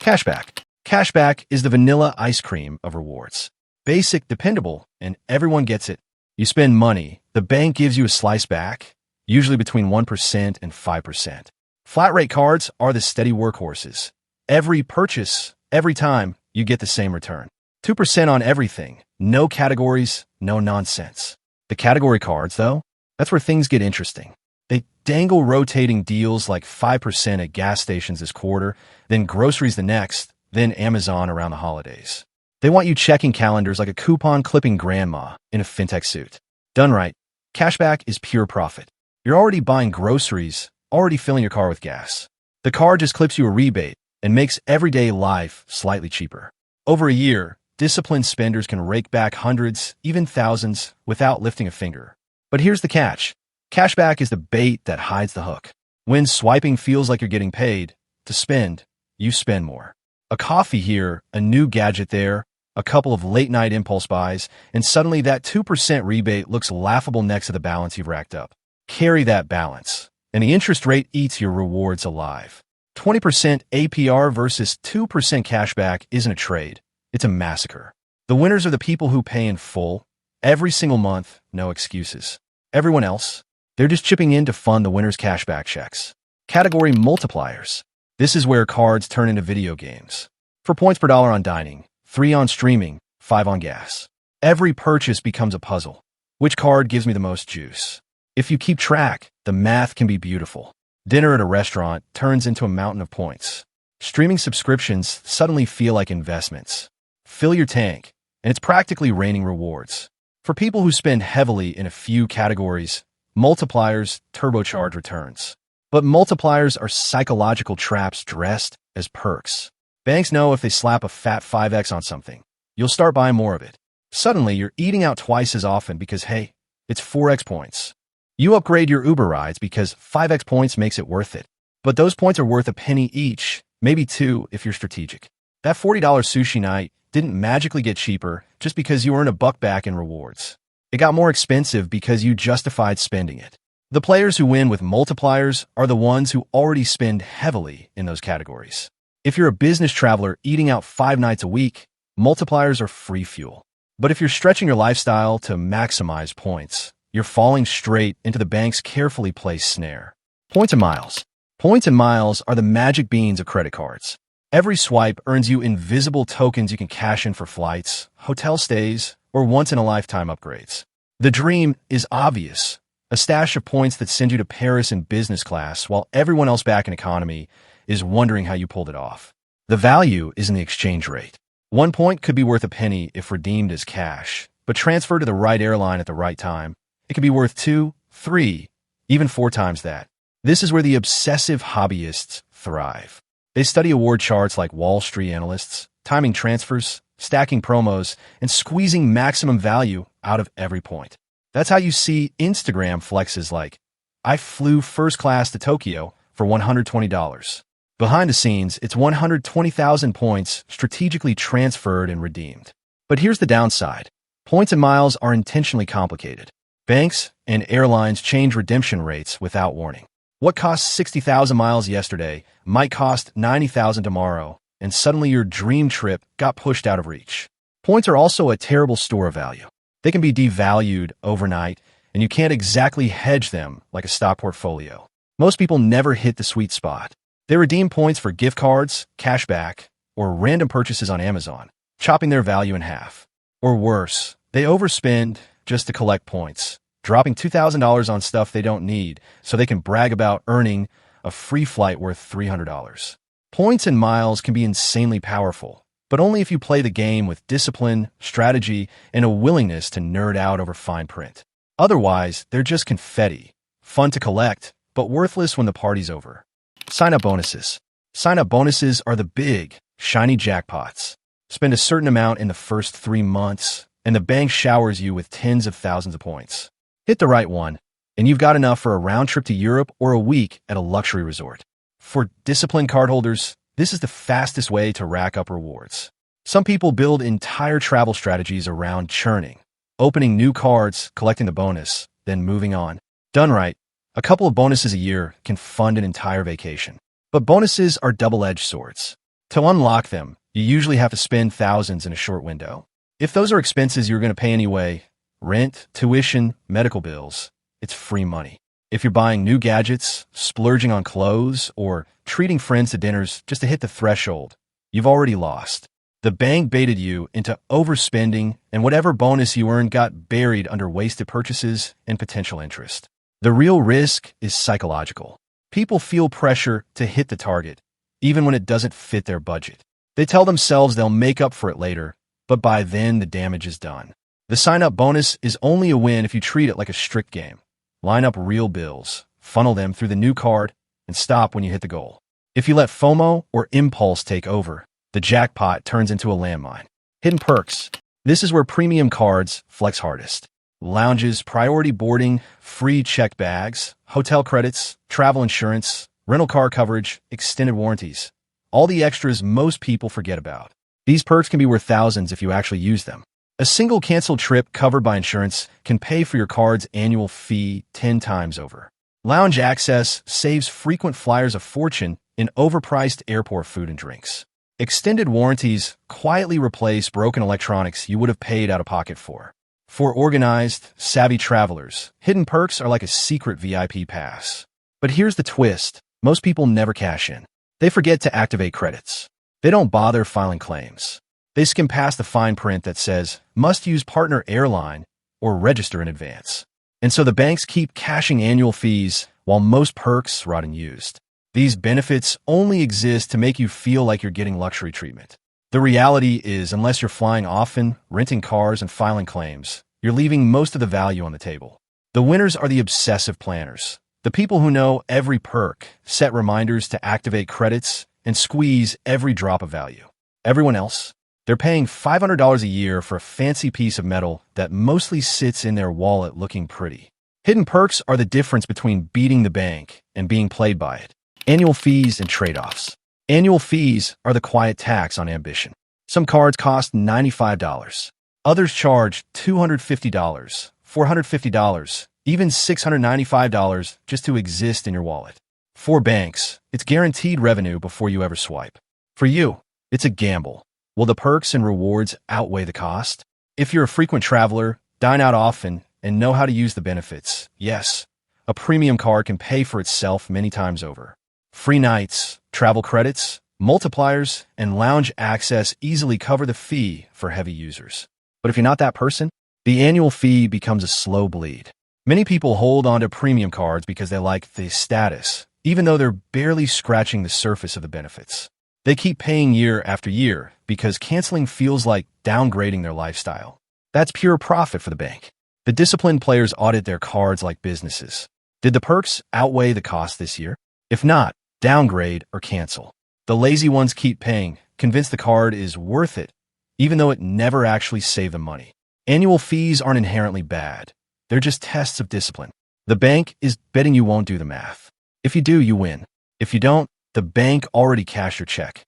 Cashback. Cashback is the vanilla ice cream of rewards. Basic, dependable, and everyone gets it. You spend money, the bank gives you a slice back, usually between 1% and 5%. Flat rate cards are the steady workhorses. Every purchase, every time, you get the same return. 2% on everything. No categories, no nonsense. The category cards, though, that's where things get interesting. They dangle rotating deals like 5% at gas stations this quarter, then groceries the next, then Amazon around the holidays. They want you checking calendars like a coupon-clipping grandma in a fintech suit. Done right, cashback is pure profit. You're already buying groceries, already filling your car with gas. The card just clips you a rebate and makes everyday life slightly cheaper. Over a year, disciplined spenders can rake back hundreds, even thousands, without lifting a finger. But here's the catch. Cashback is the bait that hides the hook. When swiping feels like you're getting paid to spend, you spend more. A coffee here, a new gadget there, a couple of late-night impulse buys, and suddenly that 2% rebate looks laughable next to the balance you've racked up. Carry that balance, and the interest rate eats your rewards alive. 20% APR versus 2% cashback isn't a trade. It's a massacre. The winners are the people who pay in full, every single month, no excuses. Everyone else, they're just chipping in to fund the winner's cashback checks. Category multipliers. This is where cards turn into video games. 4 points per dollar on dining, 3 on streaming, 5 on gas. Every purchase becomes a puzzle. Which card gives me the most juice? If you keep track, the math can be beautiful. Dinner at a restaurant turns into a mountain of points. Streaming subscriptions suddenly feel like investments. Fill your tank, and it's practically raining rewards. For people who spend heavily in a few categories, multipliers turbocharge returns. But multipliers are psychological traps dressed as perks. Banks know if they slap a fat 5x on something, you'll start buying more of it. Suddenly, you're eating out twice as often because, hey, it's 4x points. You upgrade your Uber rides because 5x points makes it worth it. But those points are worth a penny each, maybe 2 if you're strategic. That $40 sushi night didn't magically get cheaper just because you earn a buck back in rewards. It got more expensive because you justified spending it. The players who win with multipliers are the ones who already spend heavily in those categories. If you're a business traveler eating out 5 nights a week, multipliers are free fuel. But if you're stretching your lifestyle to maximize points, you're falling straight into the bank's carefully placed snare. Points and miles. Points and miles are the magic beans of credit cards. Every swipe earns you invisible tokens you can cash in for flights, hotel stays, or once-in-a-lifetime upgrades. The dream is obvious. A stash of points that send you to Paris in business class while everyone else back in economy is wondering how you pulled it off. The value is in the exchange rate. 1 point could be worth a penny if redeemed as cash, but transferred to the right airline at the right time, it could be worth 2, 3, even 4 times that. This is where the obsessive hobbyists thrive. They study award charts like Wall Street analysts, timing transfers, stacking promos, and squeezing maximum value out of every point. That's how you see Instagram flexes like, I flew first class to Tokyo for $120. Behind the scenes, it's 120,000 points strategically transferred and redeemed. But here's the downside. Points and miles are intentionally complicated. Banks and airlines change redemption rates without warning. What cost 60,000 miles yesterday might cost 90,000 tomorrow, and suddenly your dream trip got pushed out of reach. Points are also a terrible store of value. They can be devalued overnight, and you can't exactly hedge them like a stock portfolio. Most people never hit the sweet spot. They redeem points for gift cards, cashback, or random purchases on Amazon, chopping their value in half. Or worse, they overspend just to collect points, dropping $2,000 on stuff they don't need so they can brag about earning a free flight worth $300. Points and miles can be insanely powerful, but only if you play the game with discipline, strategy, and a willingness to nerd out over fine print. Otherwise, they're just confetti, fun to collect, but worthless when the party's over. Sign-up bonuses. Sign-up bonuses are the big, shiny jackpots. Spend a certain amount in the first 3 months, and the bank showers you with tens of thousands of points. Hit the right one, and you've got enough for a round trip to Europe or a week at a luxury resort. For disciplined cardholders, this is the fastest way to rack up rewards. Some people build entire travel strategies around churning, opening new cards, collecting the bonus, then moving on. Done right, a couple of bonuses a year can fund an entire vacation. But bonuses are double-edged swords. To unlock them, you usually have to spend thousands in a short window. If those are expenses you're going to pay anyway, rent, tuition, medical bills, it's free money. If you're buying new gadgets, splurging on clothes, or treating friends to dinners just to hit the threshold, you've already lost. The bank baited you into overspending, and whatever bonus you earned got buried under wasted purchases and potential interest. The real risk is psychological. People feel pressure to hit the target, even when it doesn't fit their budget. They tell themselves they'll make up for it later, but by then the damage is done. The sign-up bonus is only a win if you treat it like a strict game. Line up real bills, funnel them through the new card, and stop when you hit the goal. If you let FOMO or impulse take over, the jackpot turns into a landmine. Hidden perks. This is where premium cards flex hardest. Lounges, priority boarding, free checked bags, hotel credits, travel insurance, rental car coverage, extended warranties. All the extras most people forget about. These perks can be worth thousands if you actually use them. A single canceled trip covered by insurance can pay for your card's annual fee 10 times over. Lounge access saves frequent flyers a fortune in overpriced airport food and drinks. Extended warranties quietly replace broken electronics you would have paid out of pocket for. For organized, savvy travelers, hidden perks are like a secret VIP pass. But here's the twist. Most people never cash in. They forget to activate credits. They don't bother filing claims. They skim past the fine print that says, must use partner airline or register in advance. And so the banks keep cashing annual fees while most perks rot unused. These benefits only exist to make you feel like you're getting luxury treatment. The reality is, unless you're flying often, renting cars, and filing claims, you're leaving most of the value on the table. The winners are the obsessive planners. The people who know every perk, set reminders to activate credits, and squeeze every drop of value. Everyone else? They're paying $500 a year for a fancy piece of metal that mostly sits in their wallet looking pretty. Hidden perks are the difference between beating the bank and being played by it. Annual fees and trade-offs. Annual fees are the quiet tax on ambition. Some cards cost $95. Others charge $250, $450, even $695 just to exist in your wallet. For banks, it's guaranteed revenue before you ever swipe. For you, it's a gamble. Will the perks and rewards outweigh the cost? If you're a frequent traveler, dine out often, and know how to use the benefits, yes, a premium card can pay for itself many times over. Free nights, travel credits, multipliers, and lounge access easily cover the fee for heavy users. But if you're not that person, the annual fee becomes a slow bleed. Many people hold on to premium cards because they like the status, even though they're barely scratching the surface of the benefits. They keep paying year after year because canceling feels like downgrading their lifestyle. That's pure profit for the bank. The disciplined players audit their cards like businesses. Did the perks outweigh the cost this year? If not, downgrade or cancel. The lazy ones keep paying, convinced the card is worth it, even though it never actually saved them money. Annual fees aren't inherently bad. They're just tests of discipline. The bank is betting you won't do the math. If you do, you win. If you don't, the bank already cashed your check.